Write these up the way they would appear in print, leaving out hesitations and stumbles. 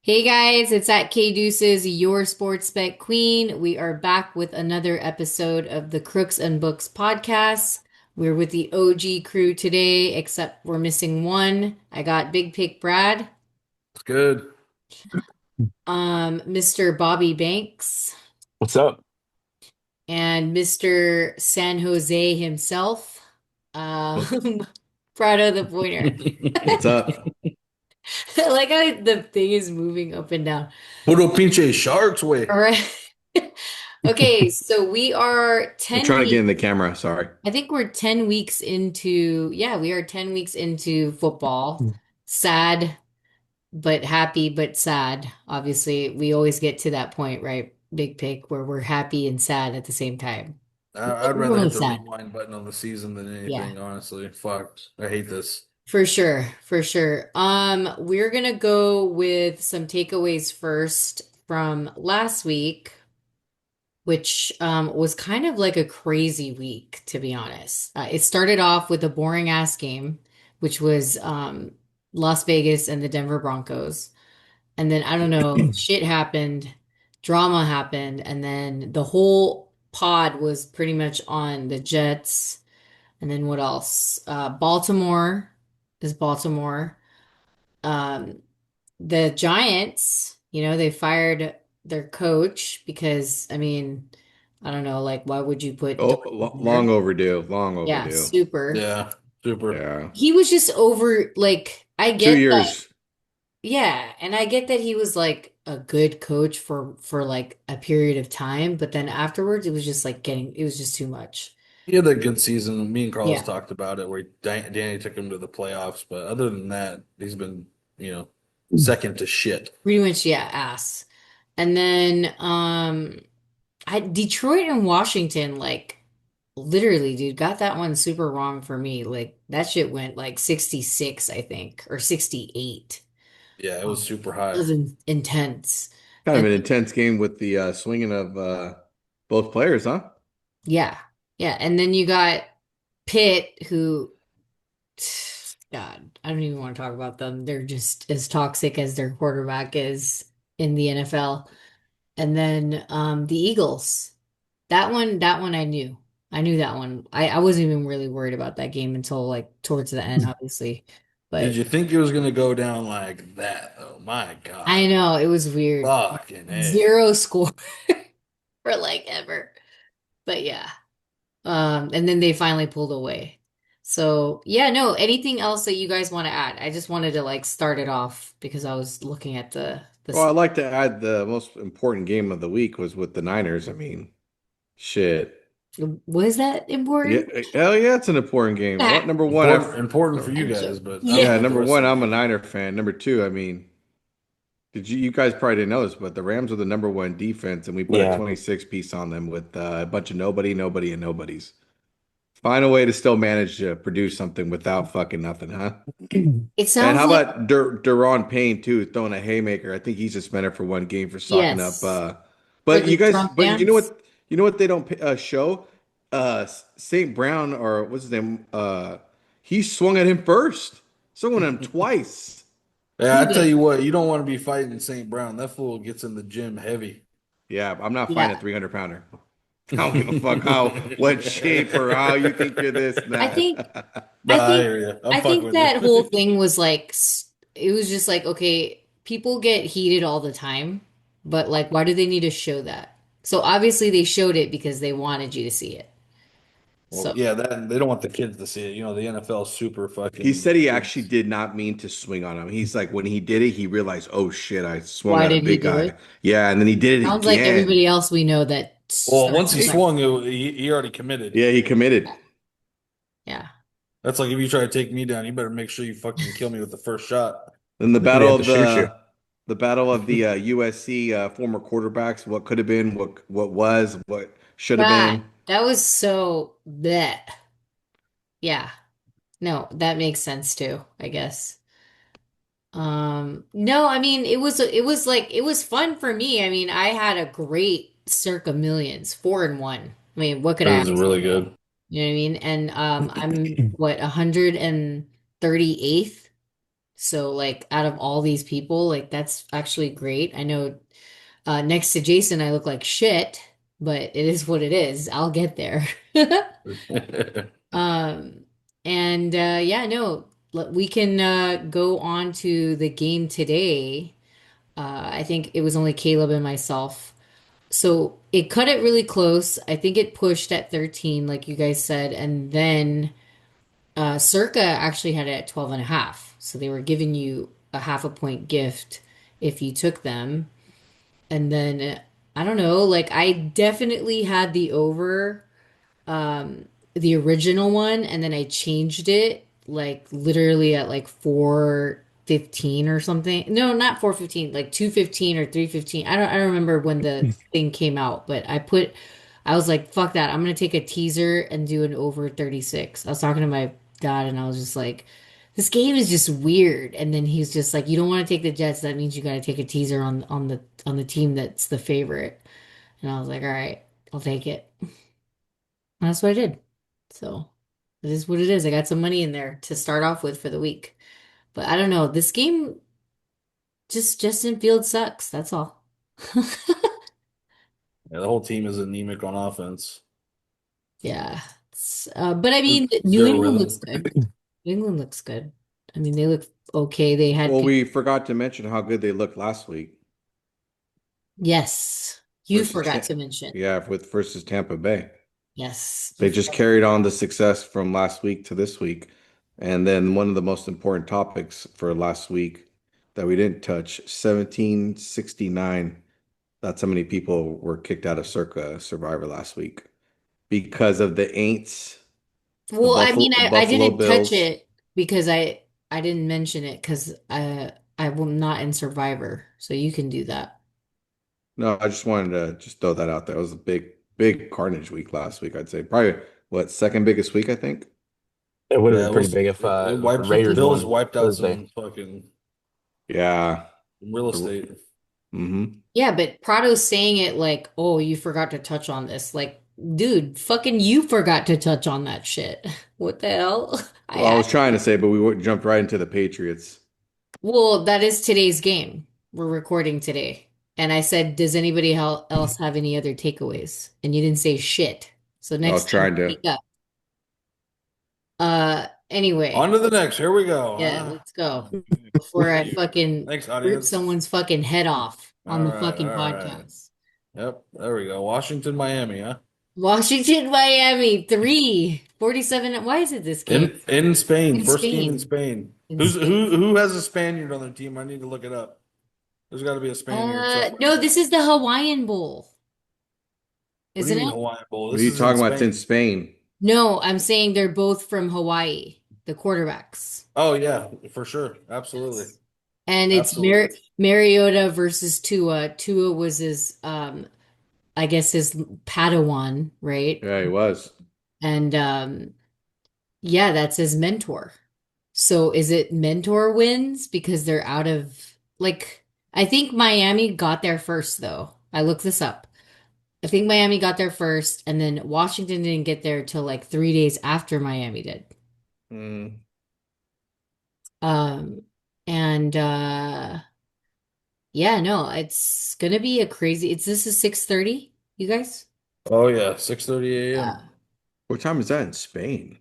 Hey guys, it's at K Deuces, your sports bet queen. We are back with another episode of the Crooks and Books podcast. We're with the OG crew today, except we're missing one. I got Big Pick Brad, It's good. Mr. Bobby Banks, What's up? and Mr. San Jose himself, Prado the Pointer. What's up? I like how the thing is moving up and down. Puro pinche sharks way. All right. Okay, so we are I'm 10 trying to get weeks. in the camera. Sorry. I think we're 10 weeks into, yeah, we are 10 weeks into football. Sad, but happy, but sad. Obviously, we always get to that point, right? Big pick, where we're happy and sad at the same time. I'd rather Everyone's hit the sad. rewind button on the season than Yeah, anything, honestly. Fuck. I hate this. for sure, for sure. We're gonna go with some takeaways first from last week, which was kind of like a crazy week, to be honest. It started off with a boring ass game, which was Las Vegas and the Denver Broncos. And then I don't know, shit happened, drama happened, and then the whole pod was pretty much on the Jets. And then what else? Baltimore is Baltimore. Um, the Giants, they fired their coach because, I mean, I don't know, like, why would you put Oh, Dorsey long there? overdue. Long Yeah, overdue. super. Yeah, super. Yeah. He was just over, like, I Two get that. years. Yeah, and I get that he was like a good coach for like a period of time, but then afterwards it was just like it was just too much. He had that good season. Me and Carlos Yeah, talked about it where Danny took him to the playoffs, but other than that, he's been, second to shit. pretty much, yeah, ass. And then I Detroit and Washington, like, literally, dude, got that one super wrong for me. Like that shit went like 66, I think, or 68. Yeah, it was super It high. was intense. Kind of And an intense game with the swinging of both players, huh? yeah, yeah. And then you got Pitt, who, God, I don't even want to talk about them. They're just as toxic as their quarterback is in the NFL. And then the Eagles. That one I knew. I knew that one. I wasn't even really worried about that game until like towards the end, obviously. Did But you think it was going to go down like that, though? My I God. know it was weird. Fucking A. Zero score for like ever. But yeah. And then they finally pulled away. So yeah, no, anything else that you guys want to add? I just wanted to like start it off because I was looking at the Well, I'd like to add the most important game of the week was with the Niners. I mean, shit. was that Yeah, important? hell yeah, it's an important game. What number one? Important for you I'm guys, joking. but I don't Yeah. Yeah, know what the number rest one, of the I'm a league. Niner fan. Number two, I mean, did you guys probably didn't know this, but the Rams are the number one defense, and we put a Yeah. 26 piece on them with a bunch of nobody, and nobodies. Find a way to still manage to produce something without fucking nothing, huh? It And sounds how like about Deron Payne too, throwing a haymaker? I think he's suspended for one game for socking up. yes for But the you guys, Trump but dance. you know what they don't show? St. Brown or what's his name? He swung at him first, swung at him twice. Yeah, Who I tell did? you what, you don't want to be fighting St. Brown. That fool gets in the gym heavy. Yeah, I'm not fighting a Yeah. 300 pounder. I don't give a fuck how, what shape or how you think you're this and I think that. I Nah, I think hear you. I'm I fucking think with you. that whole thing was like it was just like, okay, people get heated all the time, but like why do they need to show that? So obviously they showed it because they wanted you to see it. Well, So yeah, that they don't want the kids to see it. You know, the NFL is super He fucking said he actually kids. did not mean to swing on him. He's like, when he did it, he realized, oh shit, I swung why at a did he big do it? guy. Yeah, and then he did it Sounds like everybody again. else we know that Well, starts once to he fight. swung, he already committed. Yeah, he committed. Yeah. That's like if you try to take me down, you better make sure you fucking kill me with the first shot. Then the They battle have to of shoot you. the battle of the USC former quarterbacks, what could have been, what was, what should have God, been. that was so bleh. Yeah. No, that makes sense too, I guess. No, I mean it was like it was fun for me. I mean, I had a great circa millions, 4-1. I mean, what could It I was ask? really good. You know what I mean? And I'm what 138th. So like out of all these people, like that's actually great. I know next to Jason, I look like shit, but it is what it is. I'll get there. Um, and yeah, no, we can go on to the game today. I think it was only Caleb and myself. So it cut it really close. I think it pushed at 13, like you guys said, and then Circa actually had it at 12 and a half. So they were giving you a half a point gift if you took them. And then I don't know, like I definitely had the over um the original one and then I changed it like literally at like 4:15 or something. No, not 4:15, like 2:15 or 3:15. I don't remember when the thing came out, but I was like, fuck that. I'm gonna take a teaser and do an over 36. I was talking to my dad and I was just like, this game is just weird. And then he's just like, you don't want to take the Jets, that means you gotta take a teaser on the team that's the favorite. And I was like, all right, I'll take it. That's what I did. So it is what it is. I got some money in there to start off with for the week. But I don't know. This game just Justin Fields sucks. That's all. Yeah, the whole team is anemic on offense. Yeah. But I mean, New Zero England looks rhythm. good. New England looks good. I mean, they look okay. They had Well, people. we forgot to mention how good they looked last week Yes. You versus forgot to mention. yeah, with versus Tampa Bay. Yes. You They just forgot. carried on the success from last week to this week. And then one of the most important topics for last week that we didn't touch, 1769. That's how many people were kicked out of Circa Survivor last week because of the Aints, Well, I mean, I Buffalo didn't touch Bills. it because I didn't mention it because I'm not in Survivor. So you can do that. No, I just wanted to just throw that out there. It was a big carnage week last week, I'd say. Probably what, second biggest week, I think. It would have Yeah, been it pretty was. big if It wiped. Raiders Bills won wiped out Thursday. some fucking Yeah. real estate. Mm-hmm. Yeah, but Prado's saying it like, oh, you forgot to touch on this. Like, dude, fucking you forgot to touch on that shit. What the hell? Well, I was trying to say, but jumped right into the Patriots. Well, that is today's game. We're recording today. And I said, does anybody else have any other takeaways? And you didn't say shit. So I was next time, trying to. speak up. Anyway, On to the next. Here we go, yeah, huh? let's go. Before I Thank you. fucking Thanks, rip audience. someone's fucking head off All on the right, fucking all right. podcast. Yep, there we go. Washington, Miami, huh? Washington, Miami, 3:47. Why is it this game? In Spain, In first game in Spain. Spain. In Who's Spain. who has a Spaniard on their team? I need to look it up. There's got to be a Spaniard somewhere. No, this is the Hawaiian Bowl, What do you isn't mean it? Hawaiian Bowl? What are This you is in talking about? It's in Spain. Spain. No, I'm saying they're both from Hawaii, the quarterbacks. Oh yeah, for sure. Absolutely. Yes. And it's Absolutely. Mariota versus Tua. Tua was his I guess his Padawan, right? Yeah, he was. And yeah, that's his mentor. So is it mentor wins because they're out of like I think Miami got there first though. I looked this up. I think Miami got there first and then Washington didn't get there till like 3 days after Miami did. Mm. Um and yeah, no, it's gonna be a crazy it's this is 6:30, you guys? Oh yeah, 6:30 a.m. Yeah. What time is that in Spain?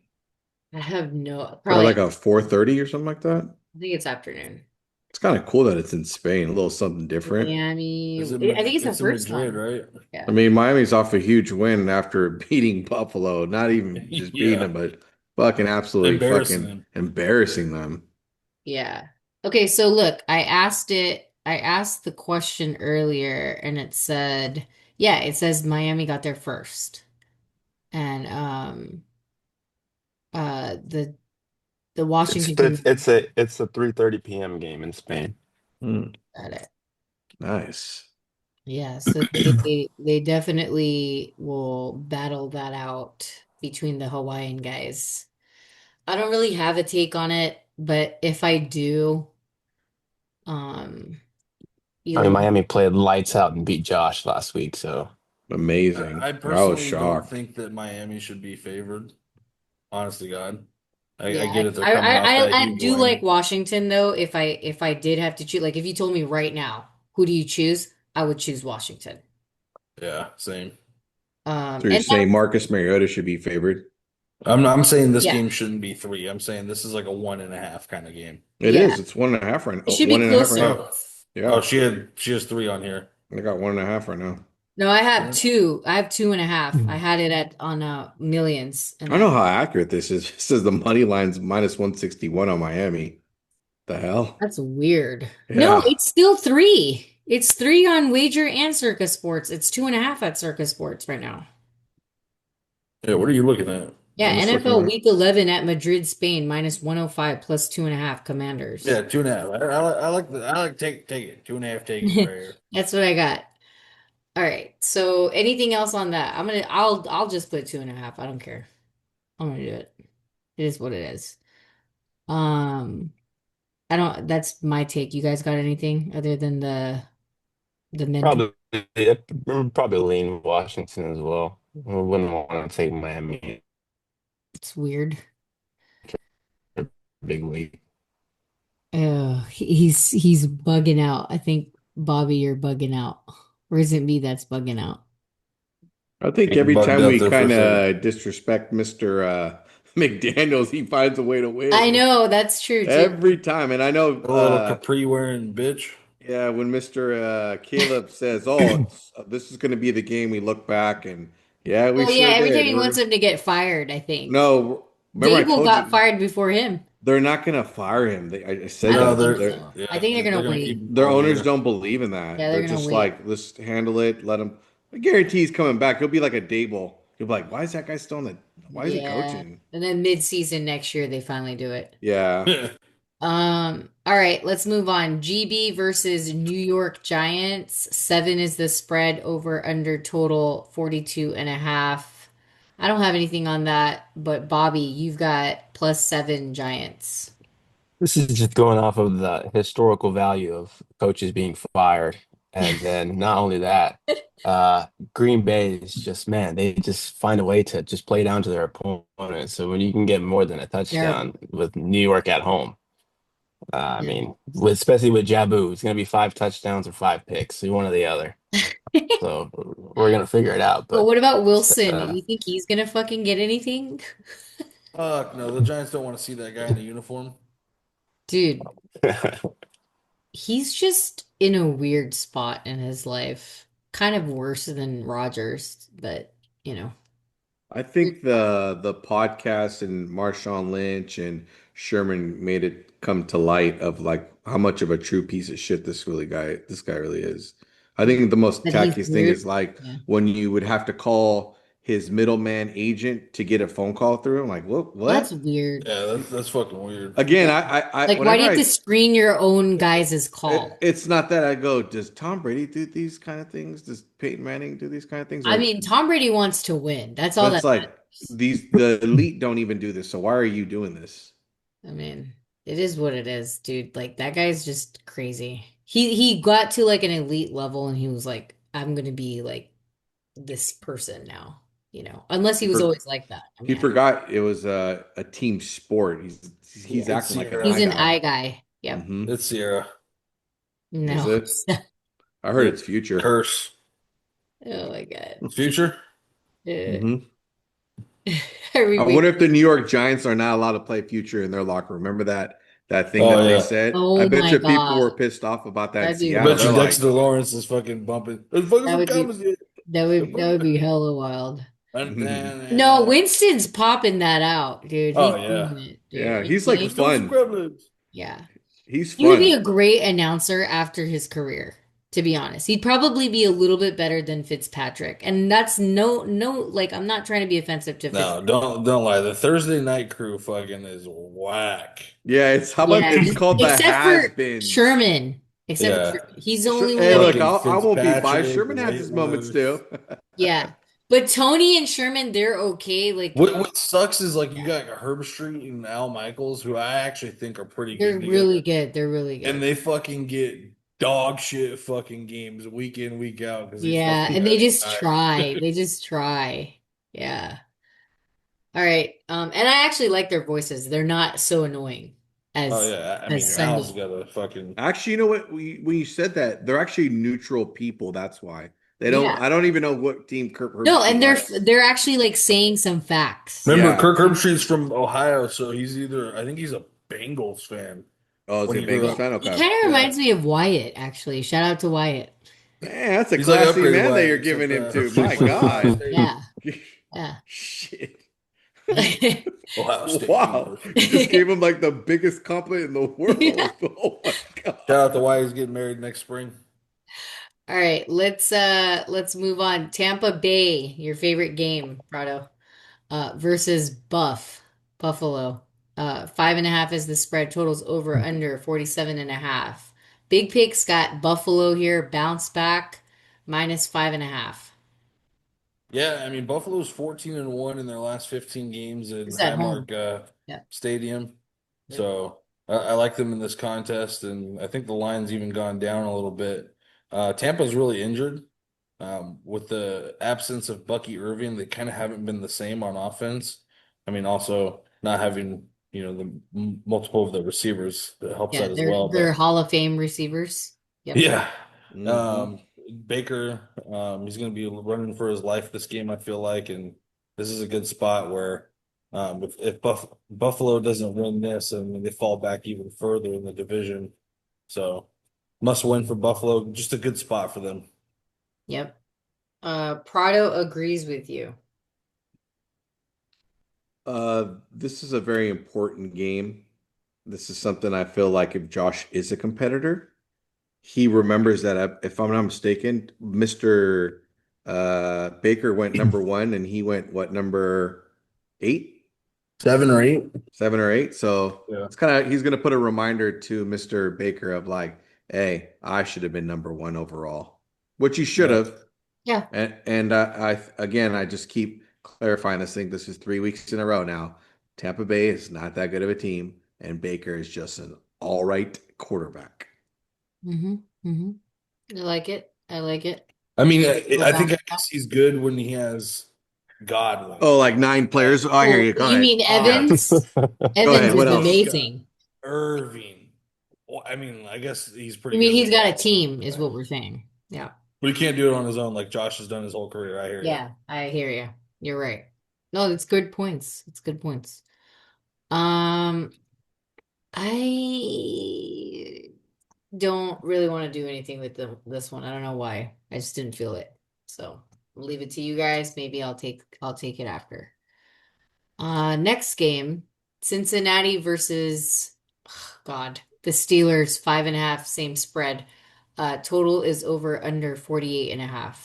I have no Probably probably like a 4:30 or something like that. I think it's afternoon. It's kind of cool that it's in Spain, a little something different. Miami. Is it? I think it's the It's in first Madrid, one. right? I Yeah. mean, Miami's off a huge win after beating Buffalo. Not even just beating Yeah, them, but fucking absolutely embarrassing fucking them. embarrassing them. Yeah. Okay, so look, I asked the question earlier and it said, yeah, it says Miami got there first. And the It's Washington it's team it's a 3:30 p.m. game in Spain. Mm, got it. nice. Yeah, so they definitely will battle that out between the Hawaiian guys. I don't really have a take on it, but if I do, um, I mean, either Miami played lights out and beat Josh last week, so Amazing. I I was personally don't shocked. think that Miami should be favored. Honest to God. I Yeah, get it. They're coming off that I huge do like win. Washington though. If I did have to choose, like if you told me right now, who do you choose? I would choose Washington. Yeah, same. So you're And saying Marcus Mariota should be favored? I'm saying this yeah, game shouldn't be three. I'm saying this is like a 1.5 kind of game. It yeah, is. It's 1.5 right now. it Oh, should be 1.5 right closer. now. Oh, Yeah. she has three on here. I got 1.5 right now. No, I have Yeah. two. I have 2.5. I Hmm. had it at on millions, I and don't know that how accurate this is. It says the money line's minus 161 on Miami. The hell? that's weird. No, Yeah. it's still three. It's three on Wager and Circus Sports. It's 2.5 at Circus Sports right now. Yeah, what are you looking at? Yeah, I'm just NFL looking. Week 11 at Madrid, Spain, minus 105 plus 2.5 Commanders. Yeah, 2.5. I like take it. 2.5, take it right here. That's what I got. All right. So anything else on that? I'll just put 2.5. I don't care. I'm gonna do it. It is what it is. Um, I don't. That's my take. You guys got anything other than the mental? Probably, yeah, probably lean Washington as well. I wouldn't want to take Miami It's weird. for big week. He's bugging out. I think Bobby, you're bugging out. Or is it me that's bugging out? I think Getting every bugged time out we there for a kind second. of disrespect Mr. McDaniels, he finds a way to I win. know that's true too. Every time. And I know, A little capri wearing bitch. yeah, when Mr. Caleb says, "Oh, this is going to be the game we look back," and yeah, we Well, yeah, sure every time did. he wants him to get fired, I think. No, remember I Dable told got you fired before him. they're not going to fire him. I said I don't No, that think they're so. I yeah, think they're they're gonna gonna wait. keep him their for a owners year. don't believe in Yeah, that. they're They're gonna just wait. like, let's handle it. Let him. I guarantee he's coming back. He'll be like a Dable. He'll be like, why is that guy still in the? Why is he Yeah. coaching? And then mid-season next year they finally do it. Yeah, All right, let's move on. GB versus New York Giants. 7 is the spread over under total 42.5. I don't have anything on that, but Bobby, you've got +7 Giants. This is just going off of the historical value of coaches being fired. And then not only that, uh, Green Bay is just, man, they just find a way to just play down to their opponent. So when you can get more than a touchdown Terrible. with New York at home, I Yeah. mean, especially with Jabu, it's going to be 5 touchdowns or 5 picks, so one or the other. So we're going to figure it out. But But what about Wilson? uh, You think he's gonna fucking get anything? Fuck no, the Giants don't want to see that guy in the uniform. Dude, he's just in a weird spot in his life. Kind of worse than Rodgers, but you know. I Weird think spot. the podcast and Marshawn Lynch and Sherman made it come to light of like how much of a true piece of shit this guy really is. I Yeah. think the most That he's tackiest thing weird. is like Yeah. when you would have to call his middleman agent to get a phone call through. I'm like, what? Well, that's What? weird. Yeah, that's fucking weird. Again, Yeah. Like, why do whenever you have to screen your own guys' call? it's not that I go, does Tom Brady do these kind of things? Does Peyton Manning do these kind of things? I Or, mean, Tom Brady wants to win. That's all but that it's like matters. the elite don't even do this. So why are you doing this? I mean, it is what it is, dude. Like that guy's just crazy. He got to like an elite level and he was like, I'm gonna be like this person now, unless he was For always like that. I He mean, I don't. forgot it was a team sport. He's Yeah. It's acting like an eye He's Sierra. an guy. eye guy. Yep. Hmm. It's Sierra. Is No. it? I heard Yep. it's future. Curse. Oh my God. Future? Uh, Hmm. are we I wonder waiting? if the New York Giants are not allowed to play future in their locker room. Remember that thing Oh that they yeah. said? I Oh bet my you people were God. pissed off about that in That'd be I Seattle. bet They're you wild. like, Dexter Lawrence is fucking bumping. Let's fucking That some would be cameras here. that would be hella wild. No, yeah, Winston's popping that out, dude. He's Oh yeah. doing it, dude. He's he's like Let's playing. do some fun. gremlins. Yeah. He's He would be fun. a great announcer after his career, to be honest. He'd probably be a little bit better than Fitzpatrick. And that's like I'm not trying to be offensive to No, Fitzpatrick. don't lie. The Thursday night crew fucking is whack. Yeah, it's how about Yeah, it's called the except for has-beens. Sherman. Except for Yeah. Sherman. He's the Sure. only Hey, one look, Fucking I won't be biased. Fitzpatrick, Sherman has his moments Whitworth. too. yeah. But Tony and Sherman, they're okay. Like What sucks is like you got Herb Street and Al Michaels, who I actually think are pretty they're good really together, good. They're really and good. they fucking get dog shit fucking games week in week out because these Yeah, fucking and they guys just are try. tired. They just try. Yeah. All right. And I actually like their voices. They're not so annoying Oh as yeah, I mean as Al's Sunday. got a fucking Actually, you know what? When you said that, they're actually neutral people. That's why they don't. Yeah. I don't even know what team Kirk No, Herbstreit and they're likes. they're actually like saying some facts. remember Yeah. Kirk Herbstreit's from Ohio, so he's either I think he's a Bengals fan Oh, is when he he a grew Bengals up. fan? He Okay. kind of Yeah, reminds me of Wyatt, actually. Shout out to Wyatt. Man, that's a he's like classy upgraded man that Wyatt, you're except giving him to. Herbstreit My played for Ohio God. State. Yeah. Yeah. Shit. Ohio State Wow. University. You just gave him like the biggest compliment in the Yeah. world. Oh my Shout out to God. Wyatt, he's getting married next spring. All right, let's move on. Tampa Bay, your favorite game, Prado, versus Buffalo. 5.5 is the spread. Totals over under 47.5. Big Picks got Buffalo here, bounce back, -5.5. Yeah, I mean Buffalo's 14-1 in their last 15 games in It's at home. Highmark Yeah. Stadium. Yep. So I like them in this contest, and I think the line's even gone down a little bit. Tampa's really injured. With the absence of Bucky Irving, they kind of haven't been the same on offense. I mean, also not having, the multiple of the receivers that helps Yeah, that as they're well. they're But Hall of Fame receivers. Yep. yeah. Hmm. Um, Baker, he's going to be running for his life this game, I feel like, and this is a good spot where if Buffalo doesn't win this, and they fall back even further in the division, so must win for Buffalo. Just a good spot for them. Yep. Prado agrees with you. This is a very important game. This is something I feel like if Josh is a competitor, he remembers that if I'm not mistaken, Mr. Baker went number one and he went what number eight, 7 or 8. 7 or 8. So Yeah. it's kind of he's gonna put a reminder to Mr. Baker of like, hey, I should have been number one overall, which he should Yeah. have. Yeah. And again, I just keep clarifying this thing. This is 3 weeks in a row now. Tampa Bay is not that good of a team, and Baker is just an all right quarterback. Mm-hmm. Mm-hmm. I like it. I like it. I mean, Go I think bounce I back. guess he's good when he has Godwin. Oh, like 9 players. Oh, I hear Oh, you. Go you ahead. mean Yeah. Evans? Go Evans ahead. What is else? He's got amazing. Irving. Well, I mean, I guess he's You pretty mean good he's with got a multiple team, is what quarterbacks. we're saying. Yeah. But he can't do it on his own like Josh has done his whole career. I hear you. Yeah, I hear you. You're right. No, it's good points. It's good points. Um, I don't really want to do anything with this one. I don't know why. I just didn't feel it. So I'll leave it to you guys. Maybe I'll take it after. Next game, Cincinnati versus God, the Steelers, 5.5, same spread. Total is over under 48.5.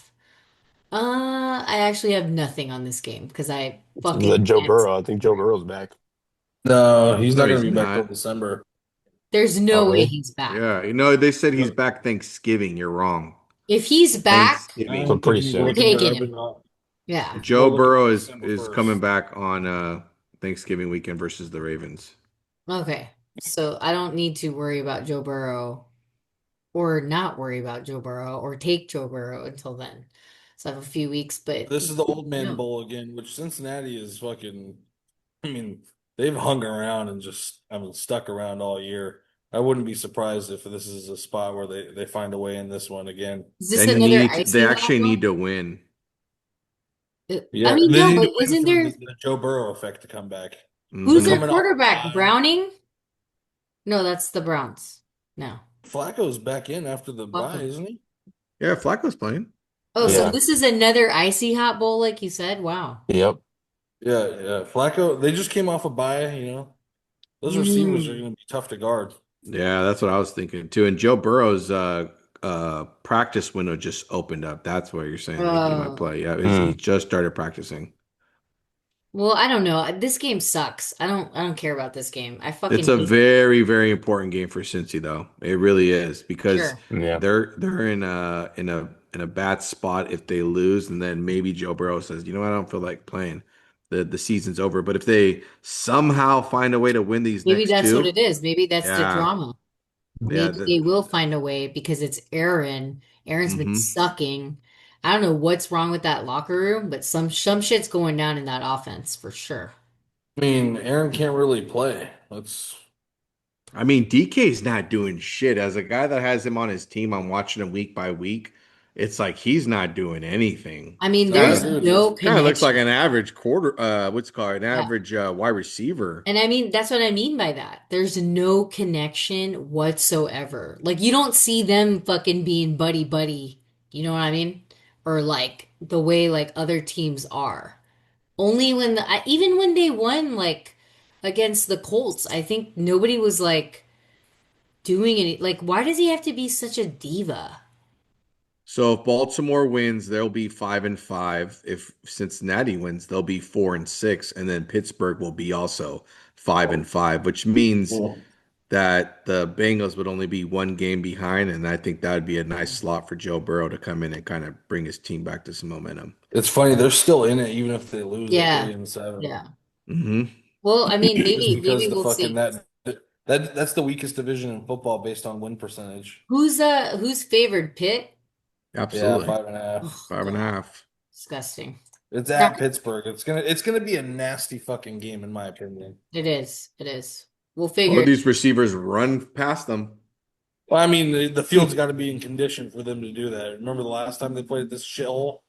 I actually have nothing on this game because I The fucking Joe can't. Burrow. I think Joe Burrow's back. No, he's No, not going he's to be back till not. December. There's Oh, no way really? he's back. Yeah, they said he's Yep. back Thanksgiving. You're wrong. If he's back, So Thanksgiving. I'm pretty thinking he's we're soon. looking to taking open him. up. Yeah. He's Joe more looking Burrow at is December is coming 1st. back on Thanksgiving weekend versus the Ravens. Okay. So I don't need to worry about Joe Burrow or not worry about Joe Burrow or take Joe Burrow until then. So I have a few weeks, but This is the old man no. bowl again, which Cincinnati is fucking. I mean, they've hung around and stuck around all year. I wouldn't be surprised if this is a spot where they find a way in this one again. Is this And another they icy hot actually need one? to win. I Yeah, mean, they no, need but to win isn't for there the Joe Burrow effect to come back. They're who's their Hmm. coming off a quarterback? bye. Browning? No, that's the Browns. No. Flacco's back in after the bye, Flacco. isn't he? Yeah, Flacco's playing. Oh, so Yeah. Yeah. this is another icy hot bowl, like you said? Wow. Yep. Yeah. Flacco, they just came off a bye. Those receivers are Mm. going to be tough to guard. Yeah, that's what I was thinking too. And Joe Burrow's practice window just opened up. That's where you're saying that he might Oh. play. Yeah, he Mm. just started practicing. Well, I don't know. This game sucks. I don't care about this game. I It's fucking a hate it. very, very important game for Cincy, though. It really is because Sure. Yeah. they're in a bad spot if they lose, and then maybe Joe Burrow says, "You know what? I don't feel like playing. The season's over." But if they somehow find a way to win these Maybe next that's what two, it is. Maybe that's the yeah, drama. yeah, Maybe they will find a way because it's Aaron. Aaron's been hmm sucking. I don't know what's wrong with that locker room, but some shit's going down in that offense for sure. I mean, Aaron can't really play. That's I mean, DK's not doing shit. As a guy that has him on his team, I'm watching him week by week. It's like he's not doing anything. I mean, I there's agree with you. no Kind of looks like connection. an average quarter, what's it called an Yeah. average wide receiver. And I mean, that's what I mean by that. There's no connection whatsoever. Like, you don't see them fucking being buddy buddy. You know what I mean? Or like the way like other teams are. Only when even when they won like against the Colts, I think nobody was like doing any like why does he have to be such a diva? So if Baltimore wins, they'll be 5-5. If Cincinnati wins, they'll be 4-6, and then Pittsburgh will be also 5-5, which means Well, that the Bengals would only be one game behind, and I think that would be a nice slot for Joe Burrow to come in and kind of bring his team back to some momentum. it's funny, they're still in it even if they lose at Yeah. 3-7. Yeah. Hmm. Well, I mean, Just maybe because the we'll fucking see. that's the weakest division in football based on win percentage. Who's favored? Pitt? Yeah, Absolutely. 5.5. Oh Five and a God, half. disgusting. It's Yeah, at Pittsburgh. It's gonna be a nasty fucking game in my opinion. it is. It is. We'll Both figure of it. these receivers run past them. Well, I mean, the field's got to be in condition for them to do that. Remember the last time they played this shithole?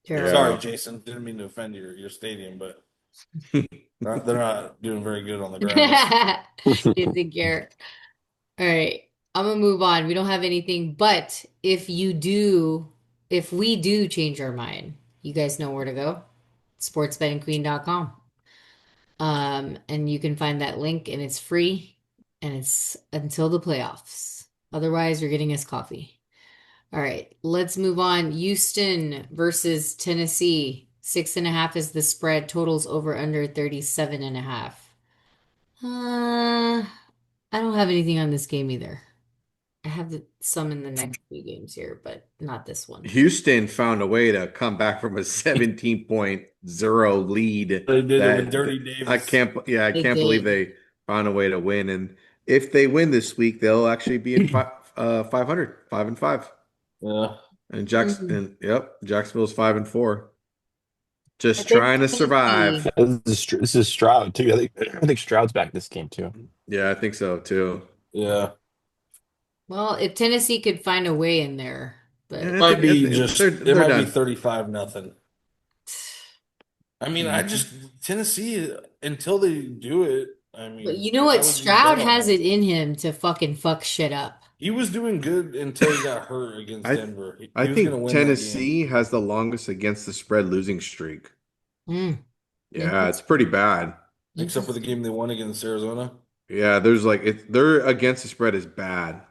Terrible. Sorry, Yeah. Jason, didn't mean to offend your stadium, but they're not doing very good on the ground. You think you're all right. I'm gonna move on. We don't have anything, but if we do change our mind, you guys know where to go. Sportsbettingqueen.com. And you can find that link and it's free and it's until the playoffs. Otherwise, you're getting us coffee. All right, let's move on. Houston versus Tennessee. 6.5 is the spread. Totals over under 37.5. I don't have anything on this game either. I have some in the next few games here, but not this one. Houston found a way to come back from a 17.0 lead They did it with that Dirty Davis. I They can't believe did. they found a way to win. And if they win this week, they'll actually be in 500, 5-5. Yeah. Mhm. Yep, Jacksonville's 5-4. I Just think trying to Tennessee. survive. This is Stroud too. I think Stroud's back this game too. Yeah, I think so too. Yeah. Well, if Tennessee could find a way in there, but It They're might be done. 35-0. I mean, I Mhm. just Tennessee until they do it, I but mean, you know I what? wouldn't even bet Stroud on has them. it in him to fucking fuck shit up. He was doing good until he got hurt against I th- Denver. I He was going to think win that game, Tennessee has the longest against the spread losing streak. Mm, Yeah, it's pretty interesting. bad. except for the Interesting. game they won against Arizona. Yeah, there's like they're against the spread is bad.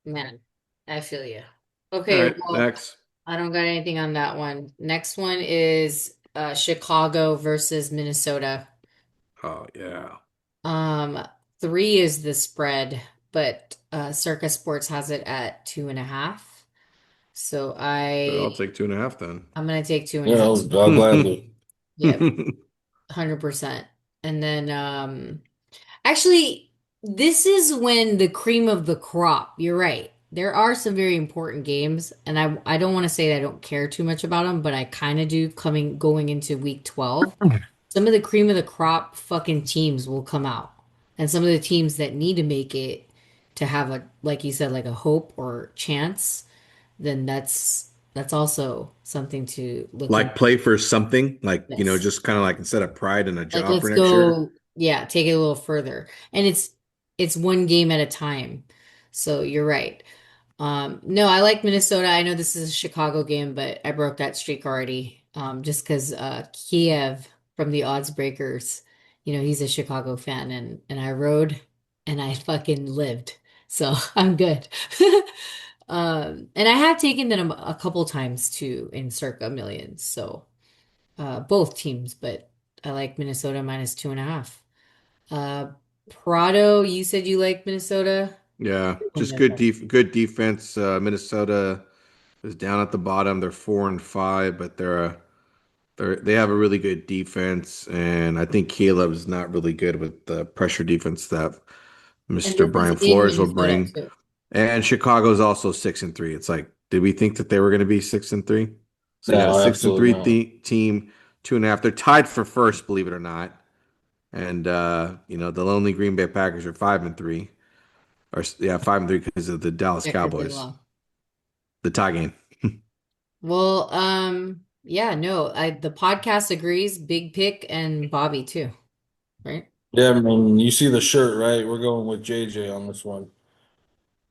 Man, I feel you. All Okay, right, well, next. I don't got anything on that one. Next one is Chicago versus Minnesota. Oh yeah. Um, 3 is the spread, but Circa Sports has it at 2.5. So Sure, I'll take 2.5 then. I'm gonna take two and a Yeah, half. I'll gladly. Yep, 100%. And then actually, this is when the cream of the crop. You're right. There are some very important games, and I don't want to say that I don't care too much about them, but I kind of do going into week 12. Some of the cream of the crop fucking teams will come out. And some of the teams that need to make it to have a, like you said, like a hope or chance, then that's also something to look Like into. play for something, like Yes. just kind of like instead of pride and a Like job for let's next year. go, yeah, take it a little further. And it's one game at a time. So you're right. No, I like Minnesota. I know this is a Chicago game, but I broke that streak already. Just because Kiev from the Odds Breakers, he's a Chicago fan and I rode and I fucking lived. So I'm good. And I have taken them a couple times too in circa millions. So both teams, but I like Minnesota minus 2.5. Uh, Prado, you said you like Minnesota. Yeah, Win just this one. good defense. Minnesota is down at the bottom. They're 4-5, but they have a really good defense, and I think Caleb's not really good with the pressure defense that And Mr. this is Brian in Flores will Minnesota bring. too. And Chicago's also 6-3. It's like, did we think that they were going to be 6-3? So you got a No, six and absolutely three not. team 2.5. They're tied for first, believe it or not. And the lonely Green Bay Packers are 5-3. Or yeah, 5-3 because of the Dallas Yeah, because they Cowboys. lost. The tie game. Well, yeah, no, the podcast agrees, Big Pick and Bobby too, right? Yeah, I mean, you see the shirt, right? We're going with JJ on this one.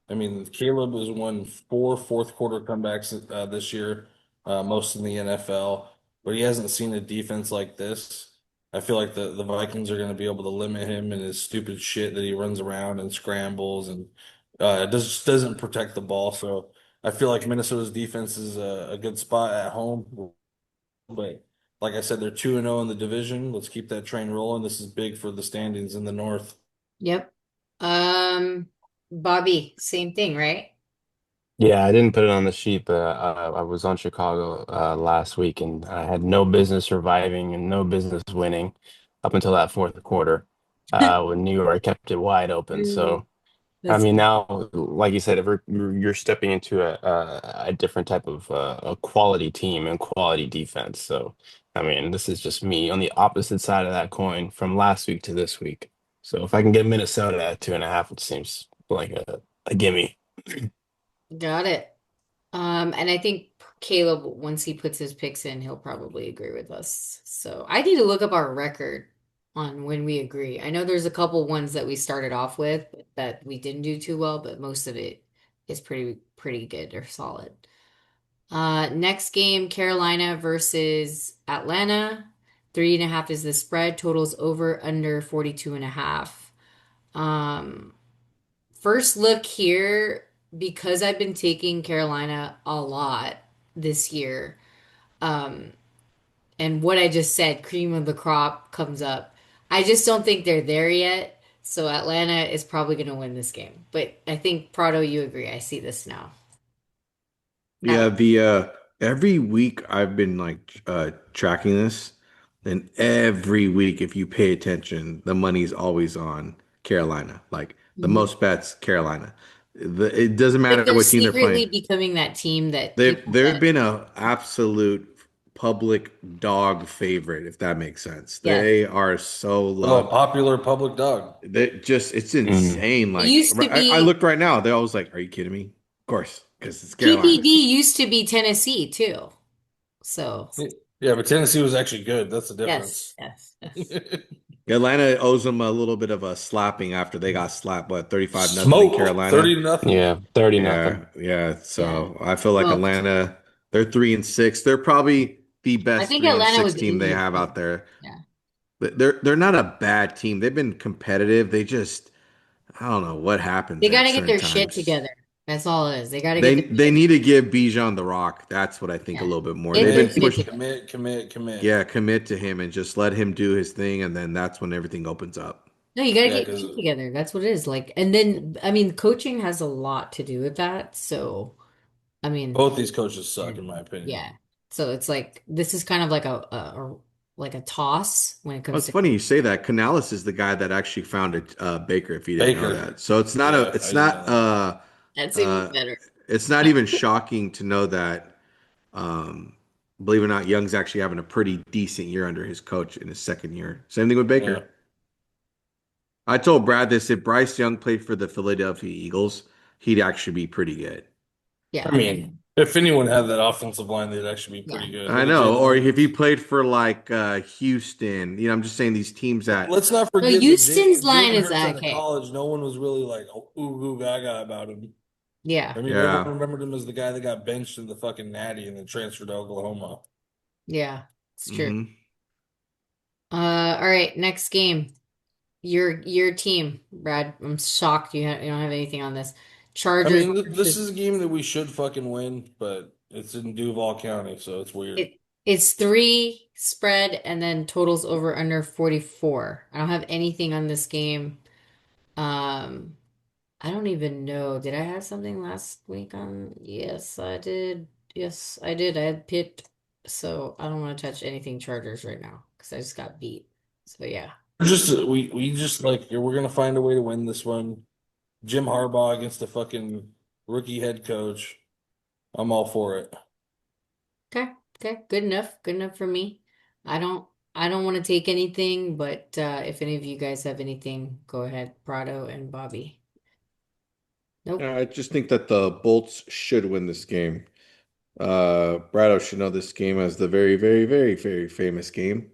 I mean, Caleb has won four fourth quarter comebacks this year, most in the NFL, but he hasn't seen a defense like this. I feel like the Vikings are going to be able to limit him and his stupid shit that he runs around and scrambles and doesn't protect the ball. So I feel like Minnesota's defense is a good spot at home. But like I said, they're 2-0 in the division. Let's keep that train rolling. This is big for the standings in the North. Yep. Um, Bobby, same thing, right? Yeah, I didn't put it on the sheet, but I was on Chicago last week, and I had no business surviving and no business winning up until that fourth quarter when New York kept it wide open. Mm, So, I that's mean, good. now, like you said, if you're stepping into a different type of a quality team and quality defense. So, I mean, this is just me on the opposite side of that coin from last week to this week. So, if I can get Minnesota at 2.5, it seems like a gimme. Got it. And I think Caleb, once he puts his picks in, he'll probably agree with us. So I need to look up our record on when we agree. I know there's a couple ones that we started off with that we didn't do too well, but most of it is pretty good or solid. Next game, Carolina versus Atlanta. 3.5 is the spread. Totals over under 42.5. Um, First look here, because I've been taking Carolina a lot this year, um, and what I just said, cream of the crop comes up. I just don't think they're there yet. So Atlanta is probably going to win this game. But I think Prado, you agree. I see this now. Yeah, the every week I've been like tracking this, and every week if you pay attention, the money's always on Carolina. Like the Mhm. most bets, Carolina. It doesn't Like matter they're what team they're playing. secretly becoming that team that people They've bet. been a absolute public dog favorite, if that makes sense. Yes. They are so Oh, loved. popular public dog. It's Mm. insane. It Like used to I be looked right now, they're always like, "Are you kidding me?" Of course, because it's Carolina. PPD used to be Tennessee too. So Yeah, but Tennessee was actually good. That's the yes, difference. yes, yes. Atlanta owes them a little bit of a slapping after they got slapped, what, 35-0 in Smoked Carolina? 30-0. Yeah, 30 Yeah, nothing. yeah. Yeah. So I feel like Well, Atlanta, they're 3-6. They're probably the I best think three and Atlanta six was team they injured have too. out there. Yeah. But they're not a bad team. They've been competitive. They just I don't know what happens They got at to get certain their shit times. together. That's all it is. They got to get their They shit. need to give Bijan the rock. That's what I think a Yeah. little bit more. Get They've their been shit pushed, Commit, together. commit, commit, commit. yeah, commit to him and just let him do his thing, and then that's when everything opens up. No, you got to Yeah, get your because shit together. That's what it is. Like, and then, I mean, coaching has a lot to do with that. So, I mean, both these coaches suck, in my opinion. yeah. So it's like, this is kind of like like a toss when it Well, comes it's to funny you coaching. say that. Canales is the guy that actually founded Baker. If you didn't know Baker. that, so Yeah, I didn't know that. That's even uh, better. it's not even shocking to know that. Um, believe it or not, Young's actually having a pretty decent year under his coach in his second year. Same thing with Yeah. Baker. I told Brad this: if Bryce Young played for the Philadelphia Eagles, he'd actually be pretty good. I Yeah. mean, if anyone had that offensive line, they'd actually be Yeah. pretty good. I Look at know. Jalen Or if he Hurts. played for like Houston, I'm just saying these teams that Let's not No, forget that Houston's line Jalen is Hurts out of okay. college, no one was really like ooh goo gaga about him. Yeah. I mean, everyone yeah. remembered him as the guy that got benched in the fucking Natty and then transferred to Oklahoma. Yeah. It's true. hmm All right, next game. Your team, Brad. I'm shocked you don't have anything on this. I Chargers mean, this versus is a game that we should fucking win, but it's in Duval County, so it's weird. it's 3 spread and then totals over under 44. I don't have anything on this game. Um, I don't even know. Did I have something last week on? Yes, I did. Yes, I did. I had Pitt, so I don't want to touch anything Chargers right now because I just got beat. So yeah. We just like we're gonna find a way to win this one. Jim Harbaugh against the fucking rookie head coach. I'm all for it. Okay. Okay. Good enough. Good enough for me. I don't I don't want to take anything, but if any of you guys have anything, go ahead, Prado and Bobby. Nope. I just think that the Bolts should win this game. Brado should know this game as the very, very, very, very famous game.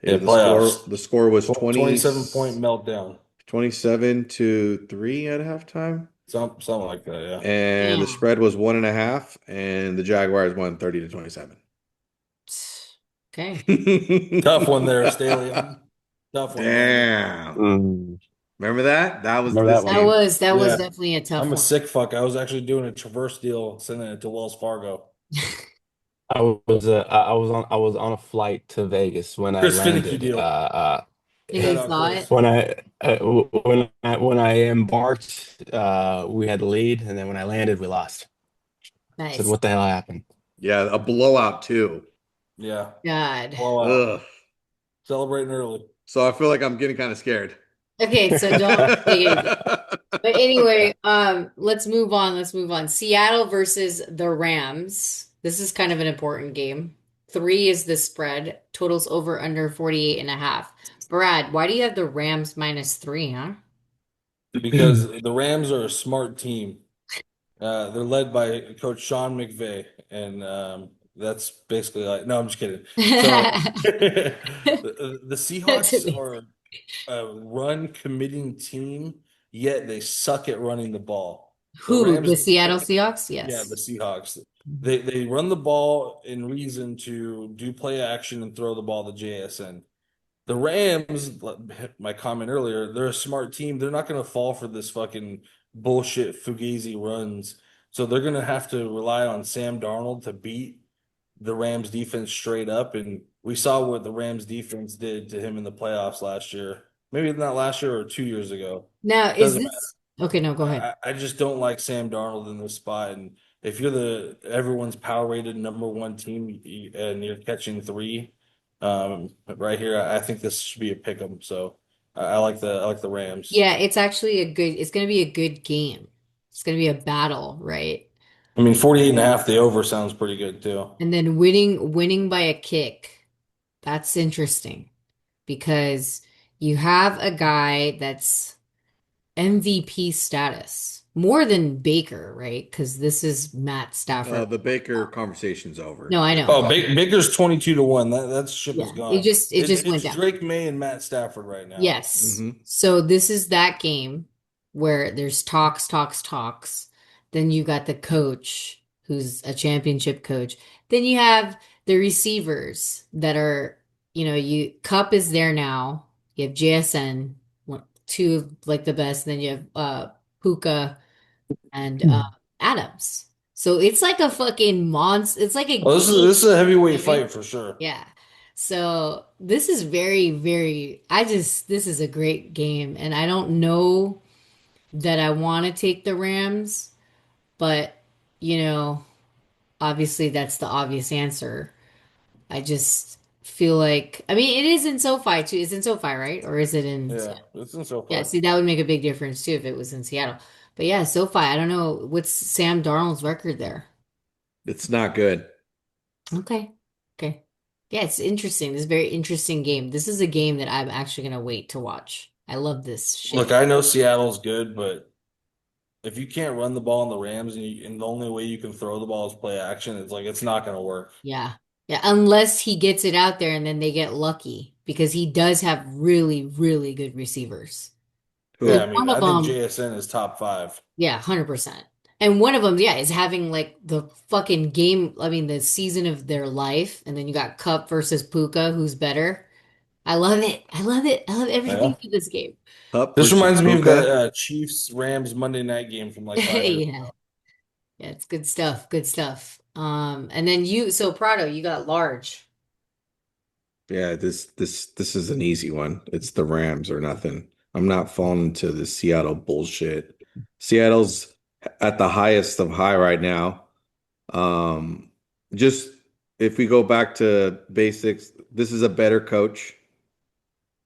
Yeah, The score playoffs. the score was 27 point meltdown. 27 to 3 at halftime. Something like that, yeah. And the Damn. spread was 1.5, and the Jaguars won 30 to 27. Okay. Tough one there, Staley. Tough one, buddy. Damn. Mm, Remember that? That was remember this that That one? game. was that was Yeah. definitely a tough I'm a one. sick fuck. I was actually doing a traverse deal, sending it to Wells Fargo. I was on a flight to Vegas when I Chris Finicky landed. deal. And Shout you out saw it? Chris. When when I embarked, we had the lead, and then when I landed, we lost. I said, Nice. "What the hell happened?" Yeah, a blowout too. Yeah. God. Blowout. Ugh. Celebrating early. So I feel like I'm getting kind of scared. Okay, so don't take anything. But anyway, let's move on. Let's move on. Seattle versus the Rams. This is kind of an important game. 3 is the spread. Totals over under 48 and a half. Brad, why do you have the Rams -3, huh? Because the Rams are a smart team. They're led by Coach Sean McVay, and that's basically like. No, I'm just kidding. So the That's Seahawks amazing. are a run committing team, yet they suck at running the ball. The Who? Rams, The Seattle Seahawks? yeah, the Yes. Seahawks. Mhm. They run the ball in reason to do play action and throw the ball to JSN. The Rams, my comment earlier, they're a smart team. They're not going to fall for this fucking bullshit Fugazi runs. So they're going to have to rely on Sam Darnold to beat the Rams defense straight up. And we saw what the Rams defense did to him in the playoffs last year. Maybe not last year or 2 years ago. Now, is Doesn't matter. this okay? No, go ahead. I just don't like Sam Darnold in this spot. And if you're the everyone's power rated #1 team and you're catching three right here, I think this should be a pick 'em. So I like the Rams. Yeah, it's actually it's going to be a good game. It's going to be a battle, right? I mean, 48 and a half, the over sounds pretty good too. And then winning by a kick. That's interesting because you have a guy that's MVP status more than Baker, right? Because this is Matt Stafford. The Baker conversation's over. No, I know. Oh, Baker's 22 to 1. That ship is Yeah, it gone. just it just went It's down. Drake May and Matt Stafford right now. Yes. Hmm. So this is that game where there's talks, talks, talks. Then you got the coach who's a championship coach. Then you have the receivers that are, you Cup is there now. You have JSN, two of like the best. Then you have Puka and Adams. So it's like a fucking monster. It's like a Well, game. this is a heavyweight Right? fight for sure. Yeah. So this is very, very, this is a great game. And I don't know that I want to take the Rams, but, you know, obviously that's the obvious answer. I just feel like, I mean, it is in SoFi too. It's in SoFi, right? Or is it in Yeah, Seattle? it's in so Yeah, far. see, that would make a big difference too if it was in Seattle. But yeah, SoFi, I don't know. What's Sam Darnold's record there? It's not good. Okay. Okay. Yeah, it's interesting. This is a very interesting game. This is a game that I'm actually gonna wait to watch. I love this Look, shit. I know Seattle's good, but if you can't run the ball in the Rams and the only way you can throw the ball is play action, it's like it's not going to work. Yeah. Yeah, unless he gets it out there and then they get lucky because he does have really, really good receivers. Yeah, Like Who? I mean, one of I think them, JSN is top five. yeah, 100%. And one of them, yeah, is having like the fucking game, I mean, the season of their life. And then you got Cup versus Puka, who's better. I love it. I love it. I love everything Yeah. for this game. Hupp This versus reminds me of that Puka. Chiefs Rams Monday night game from like 5 years Yeah. ago. Yeah, it's good stuff. Good stuff. And then so Prado, you got large. Yeah, this is an easy one. It's the Rams or nothing. I'm not falling into the Seattle bullshit. Seattle's at the highest of high right now. Um, just if we go back to basics, this is a better coach,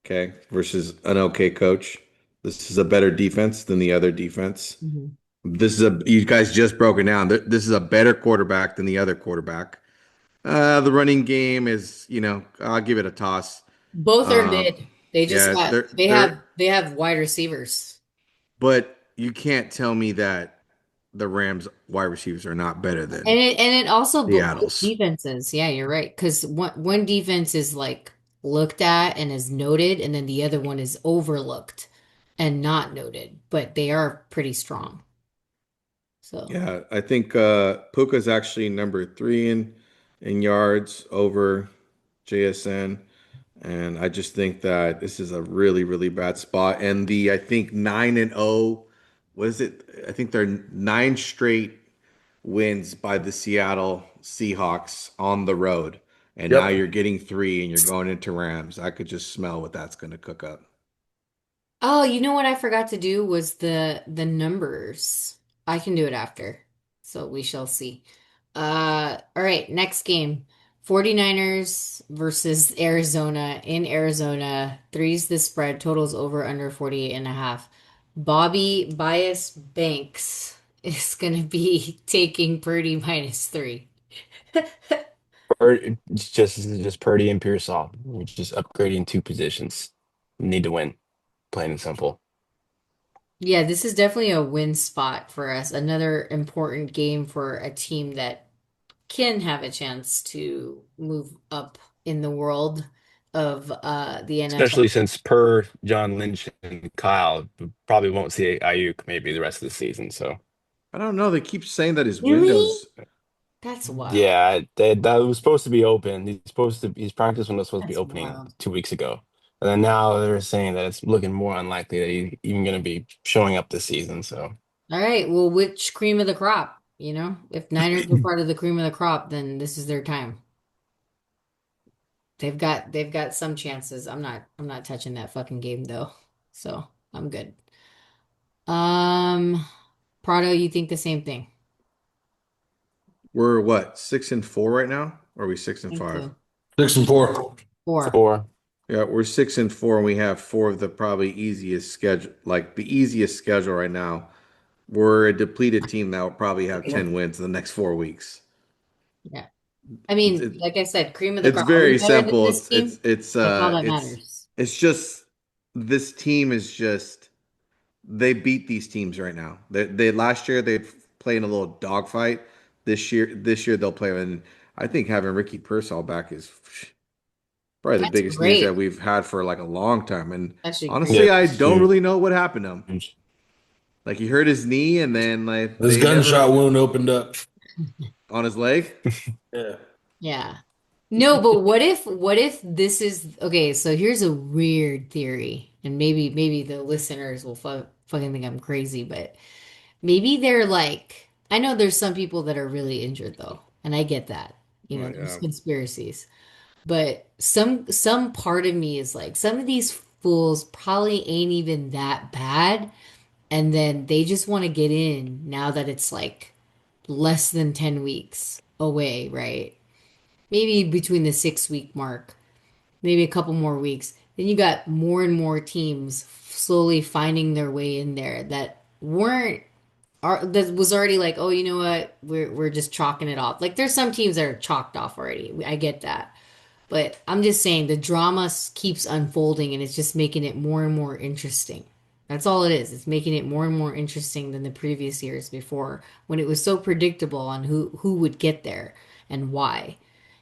okay, versus an okay coach. This is a better defense than the other defense. Mhm. This is you guys just broke it down. This is a better quarterback than the other quarterback. The running game is, I'll give it a toss. Both are Um, mid. They just yeah, got they have wide receivers. but you can't tell me that the Rams wide receivers are not better And than it also both Seattle's. defenses. Yeah, you're right. Because one defense is like looked at and is noted, and then the other one is overlooked and not noted, but they are pretty strong. So Yeah, I think Puka's actually number three in yards over JSN. And I just think that this is a really, really bad spot. And I think 9-0, what is it? I think they're nine straight wins by the Seattle Seahawks on the road. And now Yep. you're getting three and you're going into Rams. I could just smell what that's going to cook up. oh, you know what I forgot to do was the numbers. I can do it after. So we shall see. All right, next game. 49ers versus Arizona in Arizona. Three's the spread, totals over under 48 and a half. Bobby Bias Banks is gonna be taking Purdy -3. It's just Purdy and Pearsall. We're just upgrading two positions. We need to win, plain and simple. Yeah, this is definitely a win spot for us. Another important game for a team that can have a chance to move up in the world of the NFL. Especially since per John Lynch and Kyle, we probably won't see Ayuk maybe the rest of the season. So I don't know. They keep saying that his Really? windows. That's wild. yeah, that was supposed to be open. His practice window was supposed to be That's opening wild. 2 weeks ago. And then now they're saying that it's looking more unlikely that he's even going to be showing up this season. So All right. Well, which cream of the crop? You know, if Niners are part of the cream of the crop, then this is their time. They've got some chances. I'm not touching that fucking game though. So I'm good. Um, Prado, you think the same thing? We're what, 6-4 right now? Or are we six I and think five? so. 6-4. 4. 4. Yeah, we're 6-4, and we have four of the probably easiest schedule, like the easiest schedule right now. We're a depleted team that will probably have 10 wins in the next 4 weeks. Yeah. I It's mean, it, like I said, cream of the it's crop. Are we very better than simple. this team? That's all that matters. It's just this team is just they beat these teams right now. They last year they played in a little dogfight. This year they'll play, and I think having Ricky Pearsall back is probably the That's biggest news that great. we've had for like a long time. And Actually, great. honestly, Yeah, I it's don't huge. really know what happened to him. Like he hurt his knee, and then like This they never gunshot wound opened up. on his leg. Yeah. Yeah. No, but what if this is okay, so here's a weird theory, and maybe the listeners will fucking think I'm crazy, but maybe they're like I know there's some people that are really injured though, and I get that. You know, Oh there's yeah, conspiracies. But some part of me is like some of these fools probably ain't even that bad, and then they just want to get in now that it's like less than 10 weeks away, right? Maybe between the 6 week mark, maybe a couple more weeks. Then you got more and more teams slowly finding their way in there that weren't that was already like, oh, you know what? We're just chalking it off. Like there's some teams that are chalked off already. I get that. But I'm just saying the drama keeps unfolding and it's just making it more and more interesting. That's all it is. It's making it more and more interesting than the previous years before when it was so predictable on who would get there and why,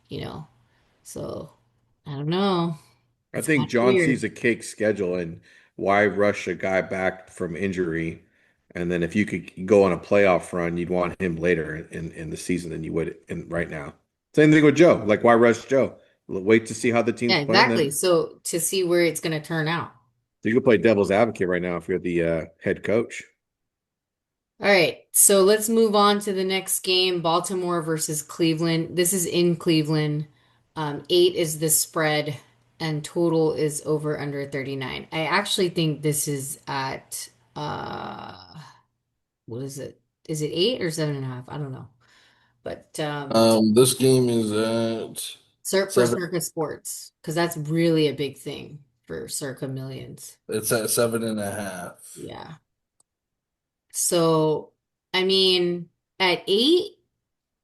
you know. So, I don't know. I It's kind think of John sees weird. a cake schedule and why rush a guy back from injury, and then if you could go on a playoff run, you'd want him later in the season than you would in right now. Same thing with Joe. Like why rush Joe? Wait to see how the team's Yeah, playing. exactly. Then So, to see where it's going to turn out. you can play devil's advocate right now if you're the head coach. All right, so let's move on to the next game, Baltimore versus Cleveland. This is in Cleveland. 8 is the spread, and total is over under 39. I actually think this is at what is it? Is it 8 or 7.5? I don't know. But This game is at For 7. Circa Sports, because that's really a big thing for Circa Millions. It's at 7.5. Yeah. So, I mean, at 8.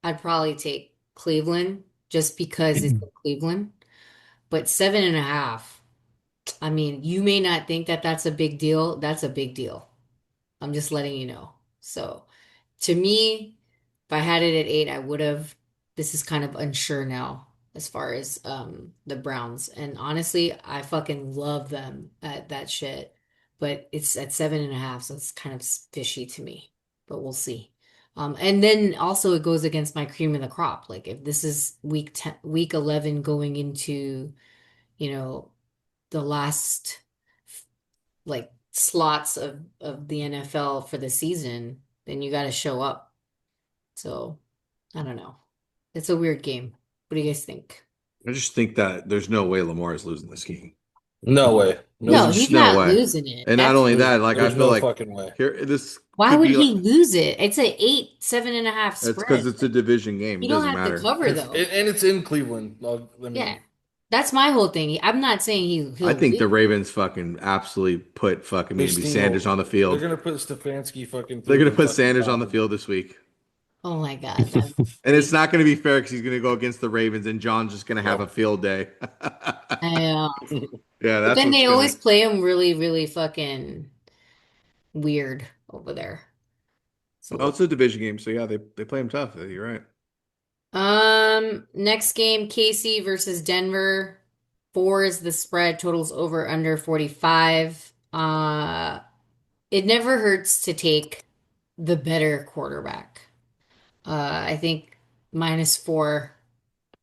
I'd probably take Cleveland just because it's in Cleveland. But 7.5, I mean, you may not think that that's a big deal. That's a big deal. I'm just letting you know. So to me, if I had it at 8, I would have. This is kind of unsure now as far as the Browns. And honestly, I fucking love them at that shit. But it's at 7.5, so it's kind of fishy to me. But we'll see. And then also it goes against my cream of the crop. Like if this is week 10, week 11 going into, you know, the last like slots of the NFL for the season, then you got to show up. So, I don't know. It's a weird game. What do you guys think? I just think that there's no way Lamar is losing this game. No way. There's No, Nope. he's just no not way. losing it. And not That's only that, like I There's feel no like fucking way. here this why could would be like he lose it? It's a 8, 7.5 that's because spread. it's a division game. It You don't doesn't have to matter. cover though. And it's in Cleveland. I Yeah. mean, That's my whole thing. I'm not saying I he'll think the lose. Ravens fucking absolutely put fucking they maybe Sanders on steamrolled. the They're field. gonna put Stefanski fucking They're through gonna the put fucking Sanders on the top. field this week. Oh my God, that And it's please. not gonna be fair because he's gonna go against the Ravens and John's just gonna have a No. field day. I, Yeah, but that's then what's they gonna always play him really, really fucking weird over there. Oh, So it's a division game, so yeah, they play him tough. You're right. Next game, KC versus Denver. 4 is the spread, totals over under 45. It never hurts to take the better quarterback. I think -4,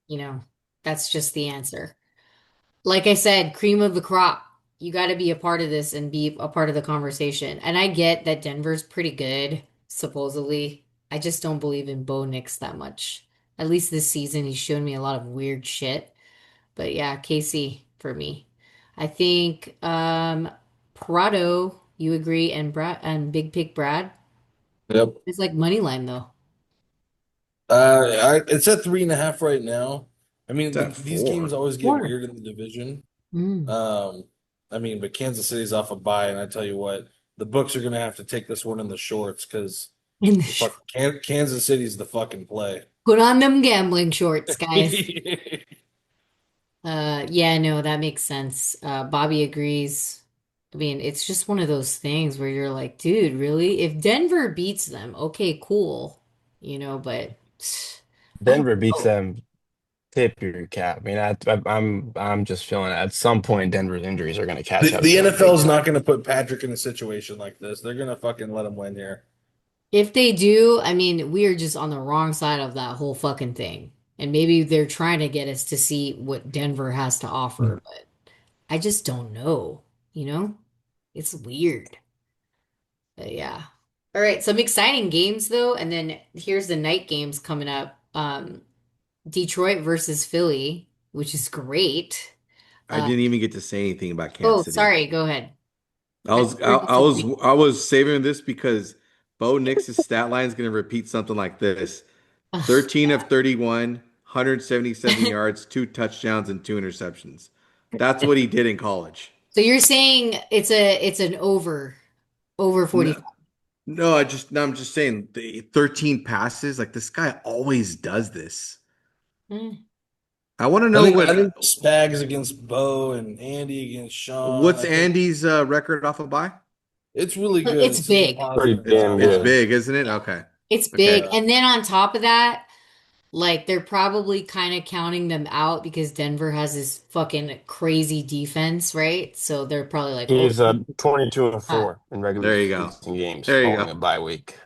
you know, that's just the answer. Like I said, cream of the crop. You got to be a part of this and be a part of the conversation. And I get that Denver's pretty good, supposedly. I just don't believe in Bo Nix that much. At least this season, he's shown me a lot of weird shit. But yeah, Casey for me. I think Prado, you agree, and Brad and Big Pig Brad. Yep. It's like money line though. It's at 3.5 right now. I It's mean, at these games 4. always get Four. weird in the division. Mm. Um, I mean, but Kansas City's off a bye, and I tell you what, the books are gonna have to take this one in the shorts because In the the fuck Kansas City's the fucking play. Put on them gambling shorts, guys. Yeah, no, that makes sense. Bobby agrees. I mean, it's just one of those things where you're like, dude, really? If Denver beats them, okay, cool. But I don't Denver beats know. them. Tip your cap. I mean, I'm just feeling at some point Denver's injuries are going to catch up The to them big NFL's time. not gonna put Patrick in a situation like this. They're gonna fucking let him win here. If they do, I mean, we are just on the wrong side of that whole fucking thing. And maybe they're trying to get us to see what Denver has to offer, but I just don't know, you know? It's weird. But yeah. All right, some exciting games though, and then here's the night games coming up. Detroit versus Philly, which is great. I Uh, didn't even get to say anything about Kansas oh, City. sorry, go ahead. I I was thought I, we were I just was agreeing. I was saving this because Bo Nix's stat line is going to repeat something like this: Ugh. 13 of 31, 177 yards, 2 touchdowns, and 2 interceptions. That's what he did in college. So you're saying it's an over No, 45. no, I'm just saying the 13 passes. Like this guy always does this. Mm. I want to I know think I what think Spags against Bo and Andy against Sean. what's I think Andy's record off a bye. it's really good. It's It's super big. positive Pretty for damn them. It's good. big, isn't it? Yeah. Okay, It's okay. big. Yeah. And then on top of that, like they're probably kind of counting them out because Denver has this fucking crazy defense, right? So they're probably like, oh, He's 22 and uh, 4 in regular There you go. season games There you following go. a bye week.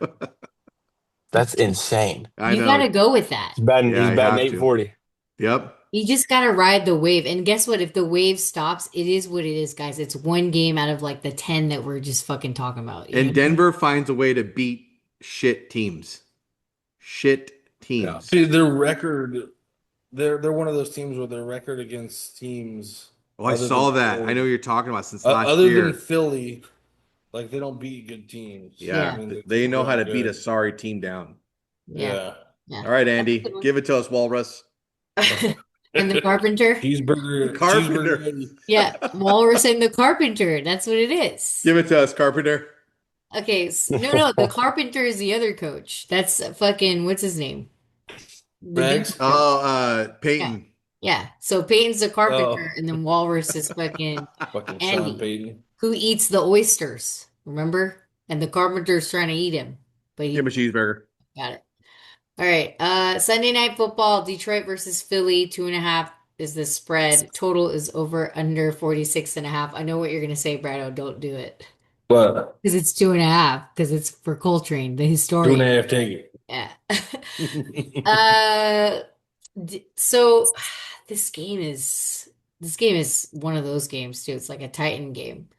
That's insane. I you know. gotta go with that. Yeah, He's I batting have to. 840. Yep. You just gotta ride the wave. And guess what? If the wave stops, it is what it is, guys. It's one game out of like the 10 that we're just fucking talking about. You know And what I mean? Denver finds a way to beat shit teams. Shit Yeah. teams. See, their record, they're one of those teams where their record against teams Oh, I other than saw that. I know Philly, what you're talking about since last other than year. Philly, like they don't beat good teams. I Yeah, Yeah, mean, they're they too know how damn to beat a good. sorry team down. yeah, Yeah. yeah. All right, That's a good Andy, one. give it to us, Walrus. And the carpenter? Cheeseburger Carpenter. Eddie. Yeah, Walrus and the carpenter. That's what it is. Give it to us, Carpenter. Okay, no, no, the carpenter is the other coach. That's fucking, what's his name? the dude. Mags? Oh, Yeah. Peyton. Yeah. So Peyton's the carpenter, Oh, and then Walrus is fucking fucking Sean Andy, Payton. who eats the oysters. Remember? And the carpenter's trying to eat him, but Give him he a cheeseburger. got it. All right. Sunday night football, Detroit versus Philly, 2.5 is the spread. Total is over under 46.5. I know what you're gonna say, Brado. Don't do it. But Because it's 2.5, because it's for Coltrane, the two and historian. a half take Yeah. it. Uh, so this game is one of those games too. It's like a Titan game.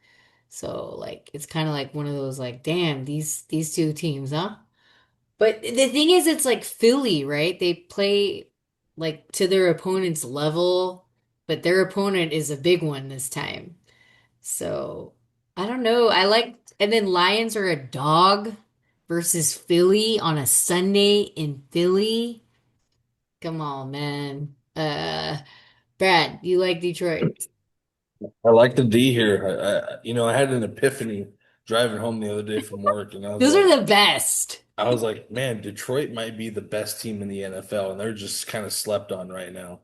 So like it's kind of like one of those like, damn, these two teams, huh? But the thing is, it's like Philly, right? They play like to their opponent's level, but their opponent is a big one this time. So I don't know. And then Lions are a dog versus Philly on a Sunday in Philly. Come on, man. Brad, you like Detroit? I like the D here. I had an epiphany driving home the other day from work, and Those are the best. I was like, man, Detroit might be the best team in the NFL, and they're just kind of slept on right now.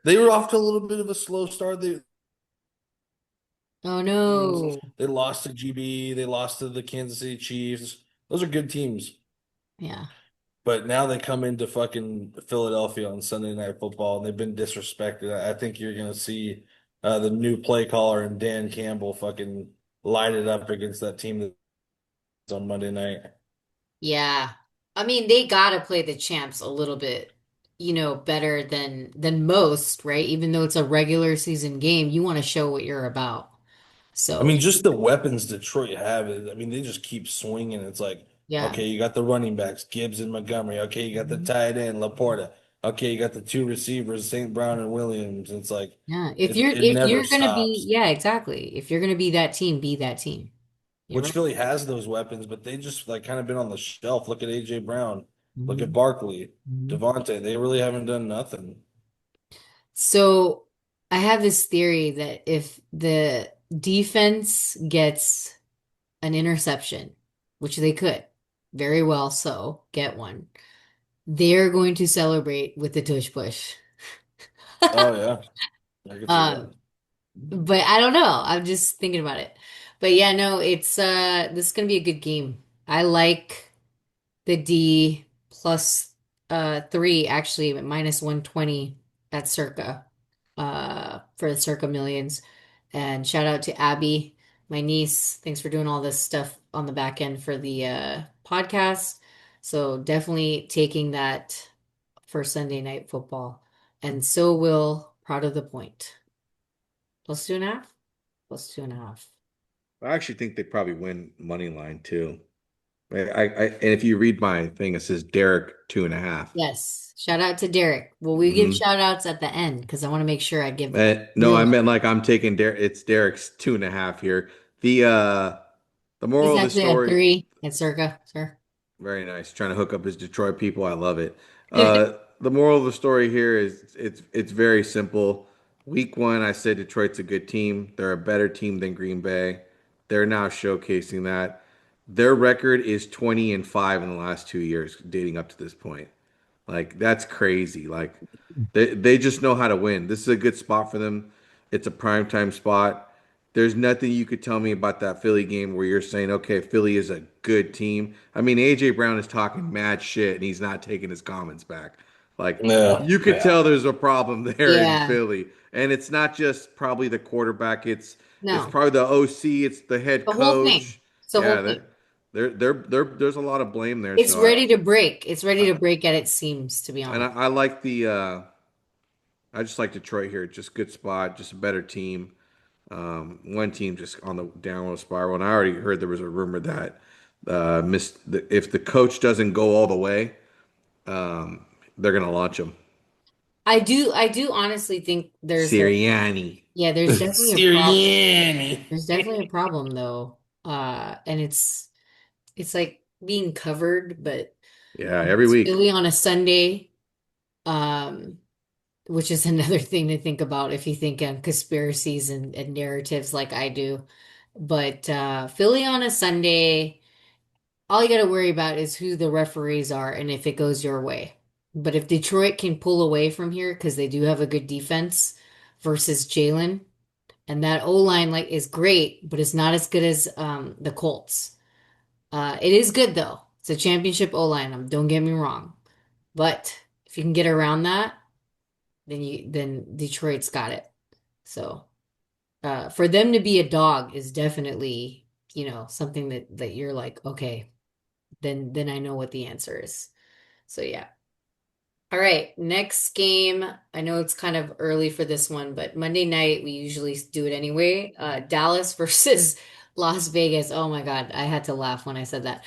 They were off to a little bit of a slow start. Oh no. They lost to GB, they lost to the Kansas City Chiefs. Those are good teams. Yeah. But now they come into fucking Philadelphia on Sunday Night Football, and they've been disrespected. I think you're gonna see the new play caller and Dan Campbell fucking light it up against that team that's on Monday night. Yeah. I mean, they gotta play the champs a little bit, better than most, right? Even though it's a regular season game, you want to show what you're about. I So, mean, just the weapons Detroit have. I mean, they just keep swinging. It's like, yeah. okay, you got the running backs, Gibbs and Montgomery. Okay, you got the Mhm. tight end, Laporta. Okay, you got the two receivers, St. Brown and Williams. It's like Yeah. If it you're it if never you're gonna be, stops. yeah, exactly. If you're gonna be that team, be that team. You're Which right. Philly has those weapons, but they just like kind of been on the shelf. Look at AJ Brown, look at Mhm. Barkley, Mhm. Devontae. They really haven't done nothing. So I have this theory that if the defense gets an interception, which they could very well so get one, they're going to celebrate with the tush push. Oh yeah, I can see Um, that. but I don't know. I'm just thinking about it. But yeah, no, it's this is gonna be a good game. I like the D plus 3 actually at minus 120 at Circa for the Circa Millions. And shout out to Abby, my niece. Thanks for doing all this stuff on the back end for the podcast. So definitely taking that for Sunday night football. And so will Proud of the Point. Plus 2.5? Plus 2.5. I actually think they probably win money line too. And if you read my thing, it says Derek 2.5. Yes. Shout out to Derek. Well, we give Hmm. shout outs at the end because I want to make sure I give No, real. I meant like I'm taking Derek. It's Derek's 2.5 here. The uh, the He's moral of the actually at story. 3 at Circa, sir. Very nice. Trying to hook up his Detroit people. I love it. The moral of the story here is it's very simple. Week one, I said Detroit's a good team. They're a better team than Green Bay. They're now showcasing that. Their record is 20-5 in the last 2 years, dating up to this point. Like that's crazy. Like they just know how to win. This is a good spot for them. It's a primetime spot. There's nothing you could tell me about that Philly game where you're saying, okay, Philly is a good team. I mean, AJ Brown is talking mad shit and he's not taking his comments back. Like Yeah, you could yeah. tell there's a problem there in Yeah. Philly. And it's not just probably the quarterback, it's No, probably the OC, it's the head the whole thing. coach. It's the whole Yeah, thing. there's a lot of blame there. It's So ready to break. It's ready to I break at its seams, to be and honest. I like I just like Detroit here. Just good spot, just a better team. One team just on the downward spiral, and I already heard there was a rumor that if the coach doesn't go all the way, they're gonna launch him. I do honestly think Sirianni. yeah, there's definitely a problem. Sirianni. There's definitely a problem though. And it's like being covered, but Yeah, every it's week. really on a Sunday. Um, which is another thing to think about if you think on conspiracies and narratives like I do. But Philly on a Sunday, all you got to worry about is who the referees are and if it goes your way. But if Detroit can pull away from here, because they do have a good defense versus Jalen, and that O-line like is great, but it's not as good as the Colts. It is good though. It's a championship O-line. Don't get me wrong. But if you can get around that, then Detroit's got it. So for them to be a dog is definitely, something that you're like, okay, then I know what the answer is. So yeah. All right, next game. I know it's kind of early for this one, but Monday night we usually do it anyway. Dallas versus Las Vegas. Oh my God, I had to laugh when I said that.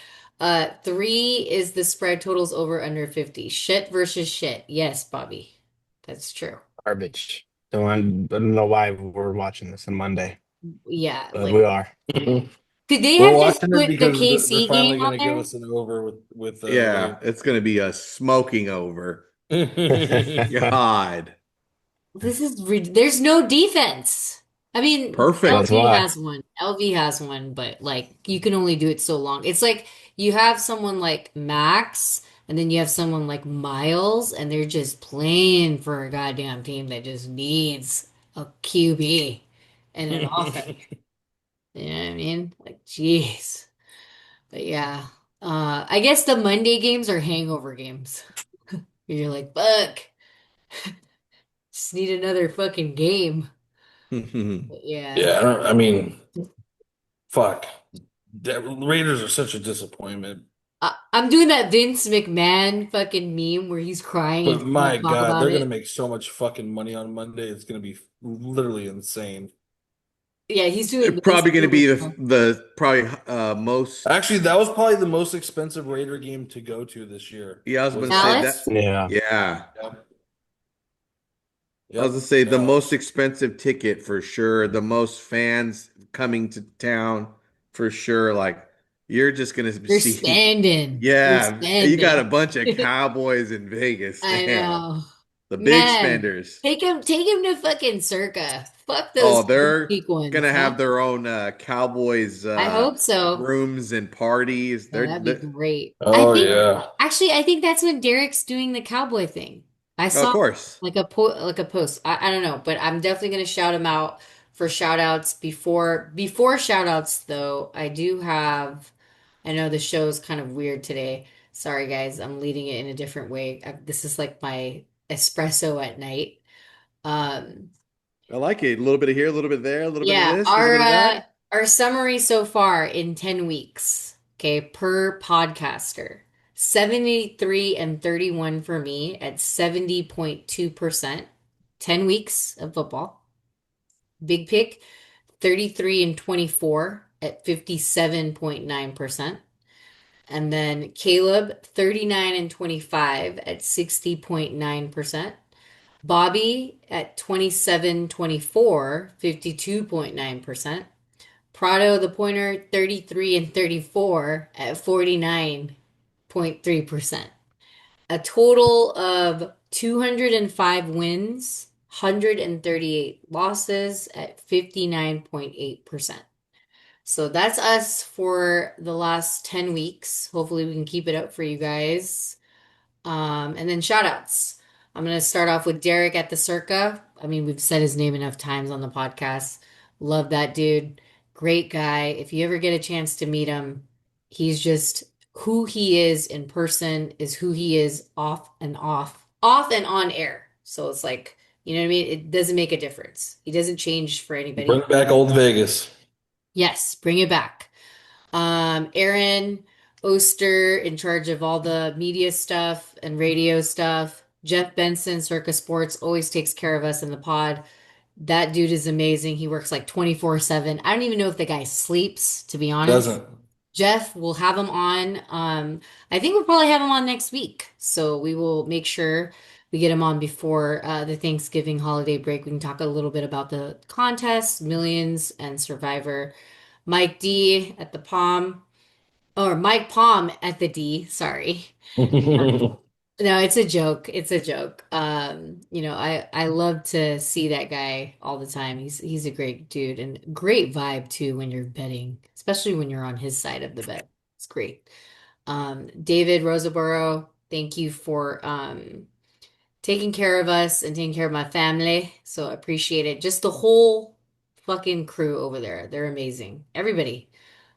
Three is the spread totals over under 50. Shit versus shit. Yes, Bobby. That's true. Garbage. I don't know why we're watching this on Monday, Yeah, but we like are. could they We're have just watching it put the because they're KC finally game going on to give there? us an over with Yeah, Wade. it's gonna be a smoking over. God. There's no defense. I mean, That's Perfect. LV why. has one. LV has one, but like you can only do it so long. It's like you have someone like Max and then you have someone like Miles and they're just playing for a goddamn team that just needs a QB and an offense. You know what I mean? Like, jeez. But yeah. I guess the Monday games are hangover games. You're like, fuck, just need another fucking game. But yeah. Yeah, I mean, fuck. The Raiders are such a disappointment. I'm doing that Vince McMahon fucking meme where he's crying and But doesn't want my to talk God, about they're gonna it. make so much fucking money on Monday. It's gonna be literally insane. Yeah, he's doing They're Vince probably going to be McMahon. the probably most. Actually, that was probably the most expensive Raider game to go to this year. Yeah, I was going Was to say Dallas? that. Dallas? Yeah. Yeah, Yep. I was Yep. going to say the No. most expensive ticket for sure. The most fans coming to town for sure. Like you're just going to They're see. spending. They're Yeah, you got a spending. bunch of cowboys in Vegas. I Damn, know. the big Man, spenders. take him to fucking Circa. Fuck Oh, those they're boutique ones, gonna huh? have their own Cowboys I hope so. rooms and parties. Yeah, They're, that'd be they're great. I Oh think yeah. actually I think that's when Derek's doing the cowboy thing. I of saw course. like a post. I don't know, but I'm definitely gonna shout him out for shout outs before shout outs though. I know the show's kind of weird today. Sorry guys, I'm leading it in a different way. This is like my espresso at night. Um I like it. A little bit of here, a little bit there, a little bit of yeah, this, a little bit of that. our summary so far in 10 weeks, okay, per podcaster. 73 and 31 for me at 70.2%. 10 weeks of football. Big pick, 33 and 24 at 57.9%. And then Caleb, 39 and 25 at 60.9%. Bobby at 27-24, 52.9%. Prado the pointer 33 and 34 at 49.3%. A total of 205 wins, 138 losses at 59.8%. So that's us for the last 10 weeks. Hopefully we can keep it up for you guys. And then shout outs. I'm going to start off with Derek at the Circa. I mean, we've said his name enough times on the podcast. Love that dude. Great guy. If you ever get a chance to meet him, he's just who he is in person is who he is off and on air. So it's like, you know what I mean? It doesn't make a difference. He doesn't change for Bring anybody. back old Vegas. Yes, bring it back. Aaron Oster in charge of all the media stuff and radio stuff. Jeff Benson, Circa Sports, always takes care of us in the pod. That dude is amazing. He works like 24/7. I don't even know if the guy sleeps, to be honest. Doesn't. Jeff, we'll have him on. I think we'll probably have him on next week. So we will make sure we get him on before the Thanksgiving holiday break. We can talk a little bit about the contest, Millions, and Survivor. Mike D at the Palm, or Mike Palm at the D, sorry. No, it's a joke. It's a joke. I love to see that guy all the time. He's a great dude and great vibe too when you're betting, especially when you're on his side of the bet. It's great. David Roseborough, Thank you for taking care of us and taking care of my family. So I appreciate it. Just the whole fucking crew over there. They're amazing. Everybody.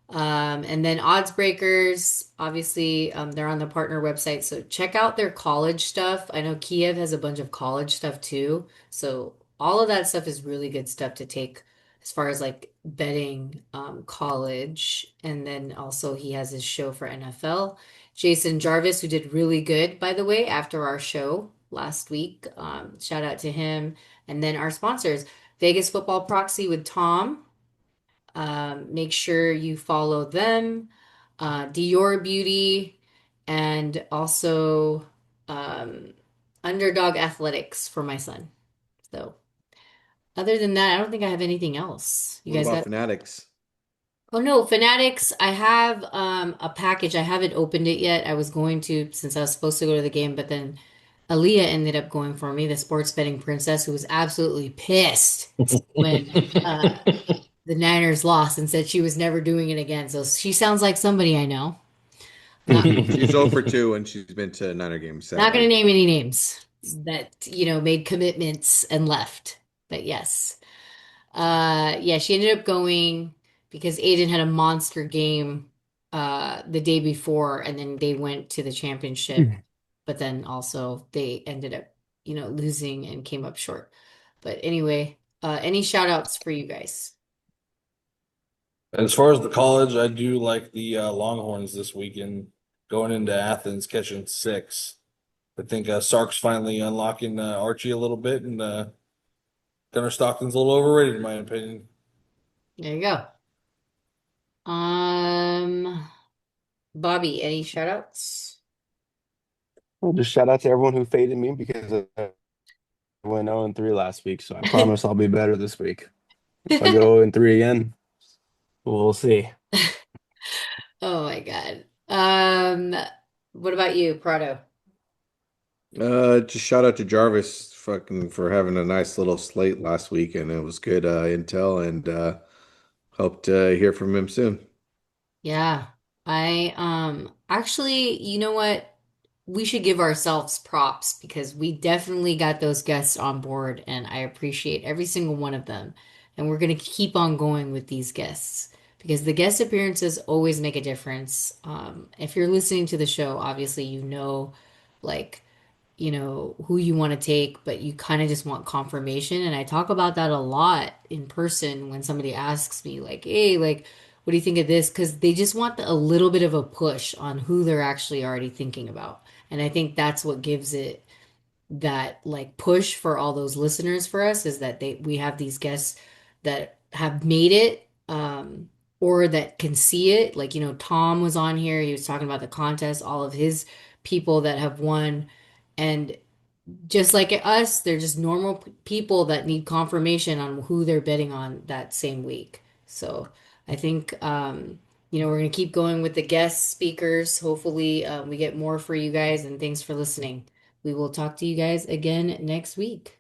And then Odds Breakers, obviously, they're on the partner website, so check out their college stuff. I know Kiev has a bunch of college stuff too, so all of that stuff is really good stuff to take as far as like betting college. And then also he has his show for NFL. Jason Jarvis, who did really good, by the way, after our show last week. Shout out to him. And then our sponsors, Vegas Football Proxy with Tom. Make sure you follow them, Dior Beauty, and also um, Underdog Athletics for my son. So, other than that, I don't think I have anything else. You What guys about got? Fanatics? Oh no, Fanatics. I have a package. I haven't opened it yet. I was going to since I was supposed to go to the game, but then Aaliyah ended up going for me, the sports betting princess, who was absolutely pissed when the Niners lost and said she was never doing it again. So she sounds like somebody I know. Not She's 0 for 2 and she's been to Niner games, not going to sadly. name any names that, made commitments and left. But yes. Yeah, she ended up going because Aiden had a monster game the day before and then they went to the championship, but then also they ended up, losing and came up short. But anyway, any shout outs for you guys? As far as the college, I do like the Longhorns this weekend going into Athens, catching six. I think Sark's finally unlocking Archie a little bit, and Gunnar Stockton's a little overrated, in my opinion. There you go. Um, Bobby, any shout outs? Well, just shout out to everyone who faded me because I went 0-3 last week. So I promise I'll be better this week. If I go 0-3 again, we'll see. Oh my God. What about you, Prado? Just shout out to Jarvis fucking for having a nice little slate last week, and it was good intel, and hope to hear from him soon. Yeah, I actually, you know what? We should give ourselves props because we definitely got those guests on board and I appreciate every single one of them. And we're going to keep on going with these guests because the guest appearances always make a difference. If you're listening to the show, obviously you know like who you want to take, but you kind of just want confirmation. And I talk about that a lot in person when somebody asks me, like, hey, like, what do you think of this? Because they just want a little bit of a push on who they're actually already thinking about. And I think that's what gives it that like push for all those listeners for us is that we have these guests that have made it or that can see it. Like, Tom was on here, he was talking about the contest, all of his people that have won. And just like us, they're just normal people that need confirmation on who they're betting on that same week. So I think, we're going to keep going with the guest speakers. Hopefully, we get more for you guys, and thanks for listening. We will talk to you guys again next week.